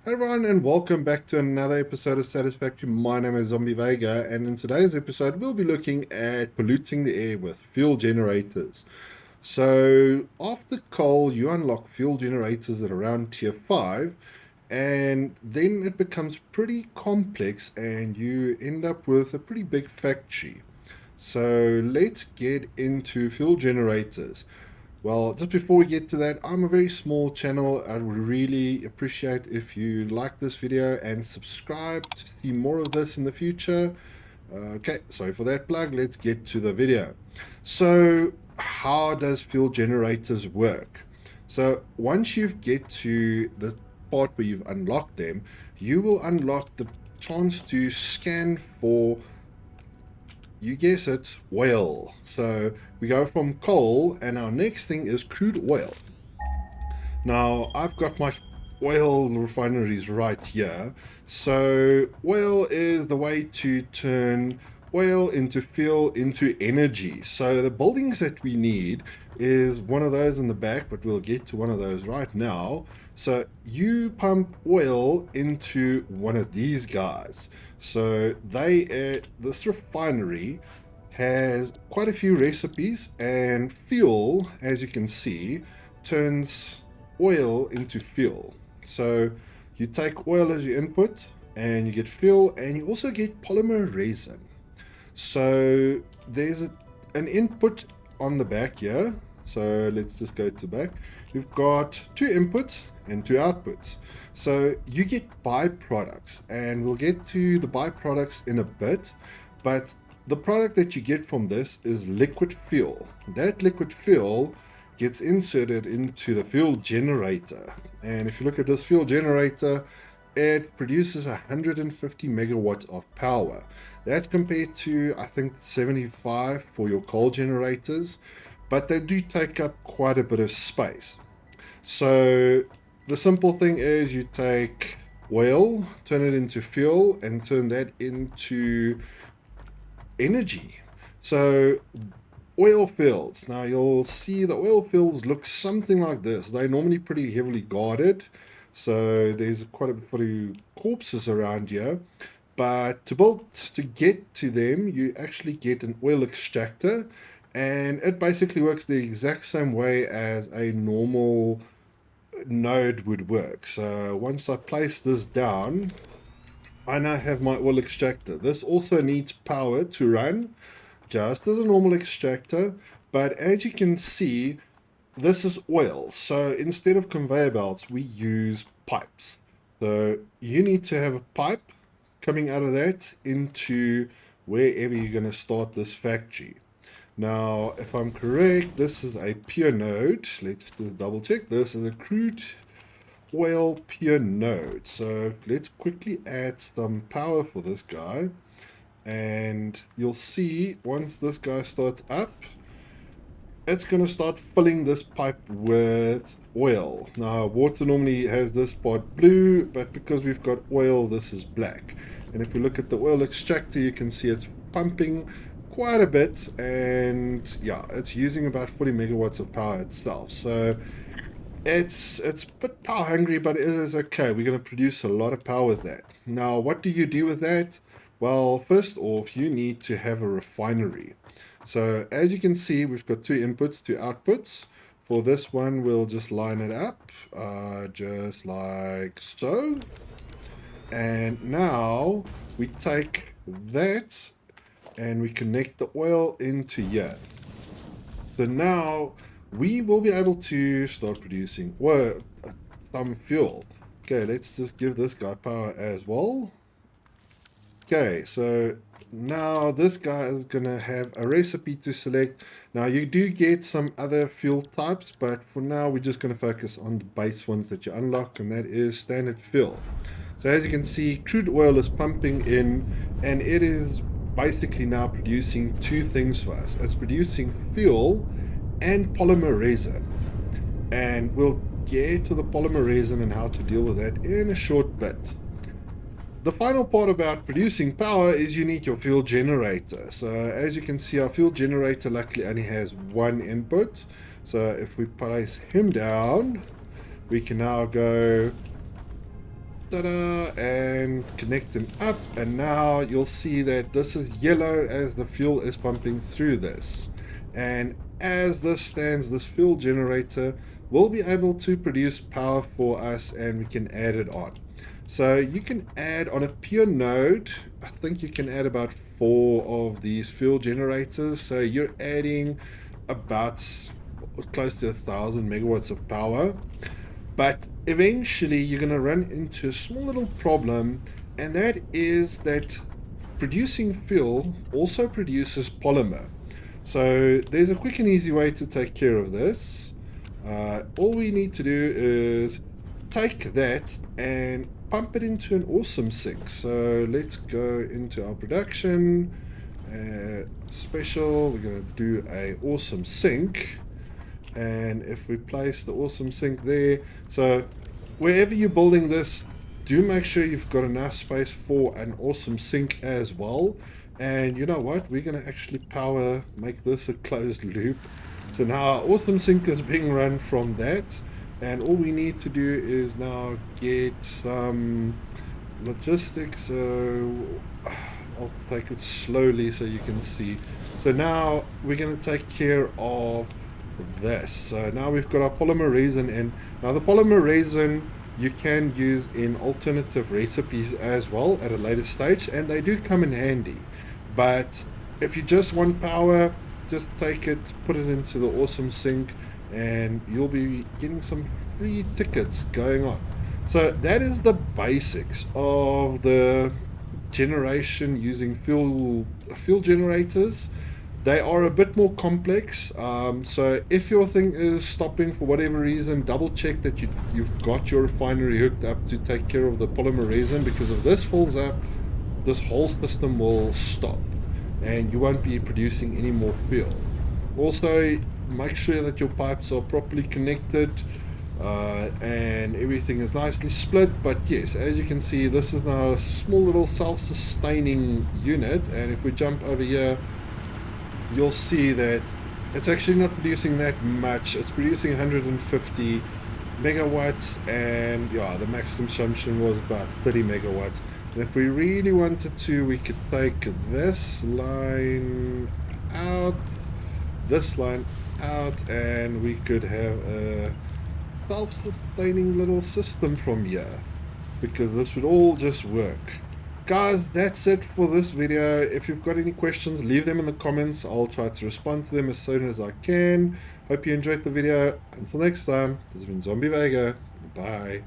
Hey everyone, and welcome back to another episode of Satisfactory. My name is Zombie Vega, and in today's episode, we'll be looking at polluting the air with fuel generators. So, after coal, you unlock fuel generators at around tier 5, and then it becomes pretty complex, and you end up with a pretty big factory. So, let's get into fuel generators. Well, just before we get to that, I'm a very small channel. I would really appreciate if you like this video and subscribe to see more of this in the future. Okay, sorry for that plug. Let's get to the video. So, how does fuel generators work? So, once you get to the part where you've unlocked them, you will unlock the chance to scan for, you guess it, oil. So we go from coal, and our next thing is crude oil. Now, I've got my oil refineries right here. So oil is the way to turn oil into fuel into energy. So the buildings that we need is one of those in the back, but we'll get to one of those right now. So you pump oil into one of these guys. So this refinery has quite a few recipes, and fuel, as you can see, turns oil into fuel. So you take oil as your input, and you get fuel, and you also get polymer resin. So there's an input on the back here. So let's just go to back. You've got two inputs and two outputs. So you get byproducts, and we'll get to the byproducts in a bit. But the product that you get from this is liquid fuel. That liquid fuel gets inserted into the fuel generator. And if you look at this fuel generator, it produces 150 megawatts of power. That's compared to, I think, 75 for your coal generators, but they do take up quite a bit of space. So the simple thing is you take oil, turn it into fuel, and turn that into energy. So oil fields, now you'll see the oil fields look something like this. They're normally pretty heavily guarded, so there's quite a few corpses around here. But to get to them, you actually get an oil extractor, and it basically works the exact same way as a normal node would work. So once I place this down, I now have my oil extractor. This also needs power to run, just as a normal extractor, but as you can see, this is oil. So instead of conveyor belts, we use pipes. So you need to have a pipe coming out of that into wherever you're going to start this factory. Now, if I'm correct, this is a pure node. Let's just double check. This is a crude oil pure node. So let's quickly add some power for this guy, and you'll see once this guy starts up, it's going to start filling this pipe with oil. Now, water normally has this part blue, but because we've got oil, this is black. And if you look at the oil extractor, you can see it's pumping quite a bit, and yeah, it's using about 40 megawatts of power itself. So it's a bit power hungry, but it is okay. We're going to produce a lot of power with that. Now, what do you do with that? Well, first off, you need to have a refinery. So as you can see, we've got two inputs, two outputs. For this one, we'll just line it up, just like so. And now we take that and we connect the oil into here. So now we will be able to start producing some fuel. Okay, let's just give this guy power as well. Okay, so now this guy is going to have a recipe to select. Now you do get some other fuel types, but for now we're just going to focus on the base ones that you unlock, and that is standard fuel. So as you can see, crude oil is pumping in, and it is basically now producing two things for us. It's producing fuel and polymer resin, and we'll get to the polymer resin and how to deal with that in a short bit. The final part about producing power is you need your fuel generator. So as you can see, our fuel generator luckily only has one input. So if we place him down, we can now go ta-da, and connect them up, and now you'll see that this is yellow as the fuel is pumping through this. And as this stands, this fuel generator will be able to produce power for us, and we can add it on. So you can add on a pure node, I think you can add about 4 of these fuel generators, so you're adding about close to 1,000 megawatts of power. But eventually you're going to run into a small little problem, and that is that producing fuel also produces polymer. So there's a quick and easy way to take care of this. All we need to do is take that and pump it into an awesome sink. So let's go into our production. Special, we're going to do a awesome sink. And if we place the awesome sink there, so wherever you're building this, do make sure you've got enough space for an awesome sink as well. And you know what, we're going to actually make this a closed loop. So now our awesome sink is being run from that, and all we need to do is now get some logistics. So I'll take it slowly so you can see. So now we're going to take care of this. So now we've got our polymer resin in. Now the polymer resin you can use in alternative recipes as well at a later stage, and they do come in handy. But if you just want power, just take it, put it into the awesome sink, and you'll be getting some free tickets going on. So that is the basics of the generation using fuel generators. They are a bit more complex, so if your thing is stopping for whatever reason, double check that you've got your refinery hooked up to take care of the polymer resin, because if this falls up, this whole system will stop and you won't be producing any more fuel. Also, make sure that your pipes are properly connected and everything is nicely split. But yes, as you can see, this is now a small little self-sustaining unit, and if we jump over here, you'll see that it's actually not producing that much. It's producing 150 megawatts, and yeah, the max consumption was about 30 megawatts. And if we really wanted to, we could take this line out, and we could have a self-sustaining little system from here, because this would all just work. Guys, that's it for this video. If you've got any questions, leave them in the comments. I'll try to respond to them as soon as I can. Hope you enjoyed the video. Until next time, this has been Zombie Vega. Bye.